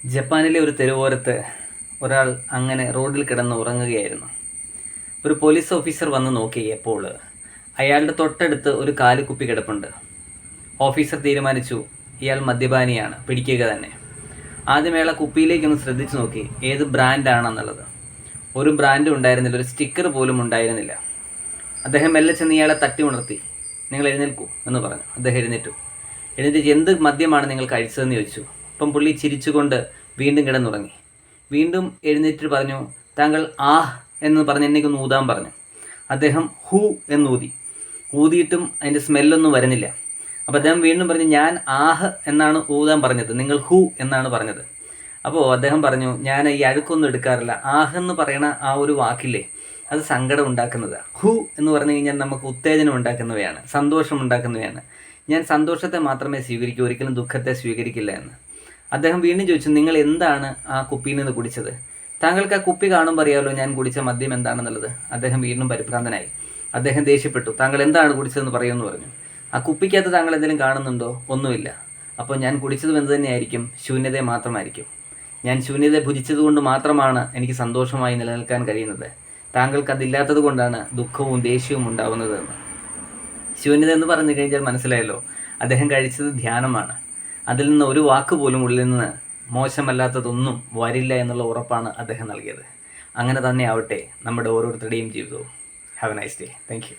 ജപ്പാനിലെ ഒരു തെരുവോരത്ത് ഒരാൾ അങ്ങനെ റോഡിൽ കിടന്ന് ഉറങ്ങുകയായിരുന്നു. ഒരു പോലീസ് ഓഫീസർ വന്ന് നോക്കിയപ്പോൾ അയാളുടെ തൊട്ടടുത്ത് ഒരു കാലുകുപ്പി കിടപ്പുണ്ട്. ഓഫീസർ തീരുമാനിച്ചു, ഇയാൾ മദ്യപാനിയാണ്, പിടിക്കുക തന്നെ. ആദ്യം അയാളെ കുപ്പിയിലേക്കൊന്ന് ശ്രദ്ധിച്ചു നോക്കി, ഏത് ബ്രാൻഡാണെന്നുള്ളത്. ഒരു ബ്രാൻഡും ഉണ്ടായിരുന്നില്ല, ഒരു സ്റ്റിക്കർ പോലും ഉണ്ടായിരുന്നില്ല. അദ്ദേഹം മെല്ലെ ചെന്ന് ഇയാളെ തട്ടി ഉണർത്തി. നിങ്ങൾ എഴുന്നേൽക്കൂ എന്ന് പറഞ്ഞു. അദ്ദേഹം എഴുന്നേറ്റ് എന്ത് മദ്യമാണ് നിങ്ങൾ കഴിച്ചതെന്ന് ചോദിച്ചു. അപ്പം പുള്ളി ചിരിച്ചുകൊണ്ട് വീണ്ടും കിടന്നുറങ്ങി. വീണ്ടും എഴുന്നേറ്റ് പറഞ്ഞു, താങ്കൾ ആഹ് എന്ന് പറഞ്ഞ് എന്നെക്കൊന്ന് ഊതാൻ പറഞ്ഞു. അദ്ദേഹം ഹൂ എന്നൂതി. ഊതിയിട്ടും അതിൻ്റെ സ്മെല്ലൊന്നും വരുന്നില്ല. അപ്പോൾ അദ്ദേഹം വീണ്ടും പറഞ്ഞു, ഞാൻ ആഹ് എന്നാണ് ഊതാൻ പറഞ്ഞത്, നിങ്ങൾ ഹൂ എന്നാണ് പറഞ്ഞത്. അപ്പോൾ അദ്ദേഹം പറഞ്ഞു, ഞാൻ ഈ അഴുക്കൊന്നും എടുക്കാറില്ല. ആഹ് എന്ന് പറയണ ആ ഒരു വാക്കില്ലേ, അത് സങ്കടം ഉണ്ടാക്കുന്നതാണ്. ഹൂ എന്ന് പറഞ്ഞു കഴിഞ്ഞാൽ നമുക്ക് ഉത്തേജനം ഉണ്ടാക്കുന്നവയാണ്, സന്തോഷം ഉണ്ടാക്കുന്നവയാണ്. ഞാൻ സന്തോഷത്തെ മാത്രമേ സ്വീകരിക്കൂ, ഒരിക്കലും ദുഃഖത്തെ സ്വീകരിക്കില്ല എന്ന്. അദ്ദേഹം വീണ്ടും ചോദിച്ചു, നിങ്ങൾ എന്താണ് ആ കുപ്പിയിൽ നിന്ന് കുടിച്ചത്? താങ്കൾക്ക് ആ കുപ്പി കാണുമ്പോൾ അറിയാമല്ലോ ഞാൻ കുടിച്ച മദ്യം എന്താണെന്നുള്ളത്. അദ്ദേഹം വീണ്ടും പരിഭ്രാന്തനായി. അദ്ദേഹം ദേഷ്യപ്പെട്ടു. താങ്കൾ എന്താണ് കുടിച്ചതെന്ന് പറയുമെന്ന് പറഞ്ഞു. ആ കുപ്പിക്കകത്ത് താങ്കൾ എന്തെങ്കിലും കാണുന്നുണ്ടോ? ഒന്നുമില്ല. അപ്പോൾ ഞാൻ കുടിച്ചതും എന്ത് തന്നെയായിരിക്കും? ശൂന്യതയെ മാത്രമായിരിക്കും. ഞാൻ ശൂന്യതയെ ഭുജിച്ചതുകൊണ്ട് മാത്രമാണ് എനിക്ക് സന്തോഷമായി നിലനിൽക്കാൻ കഴിയുന്നത്. താങ്കൾക്ക് അതില്ലാത്തത് കൊണ്ടാണ് ദുഃഖവും ദേഷ്യവും ഉണ്ടാവുന്നതെന്ന്. ശൂന്യത എന്ന് പറഞ്ഞു കഴിഞ്ഞാൽ മനസ്സിലായല്ലോ, അദ്ദേഹം കഴിച്ചത് ധ്യാനമാണ്. അതിൽ നിന്ന് ഒരു വാക്ക് പോലും ഉള്ളിൽ നിന്ന് മോശമല്ലാത്തതൊന്നും വരില്ല എന്നുള്ള ഉറപ്പാണ് അദ്ദേഹം നൽകിയത്. അങ്ങനെ തന്നെ ആവട്ടെ നമ്മുടെ ഓരോരുത്തരുടെയും ജീവിതവും. Have A nice day. Thank you.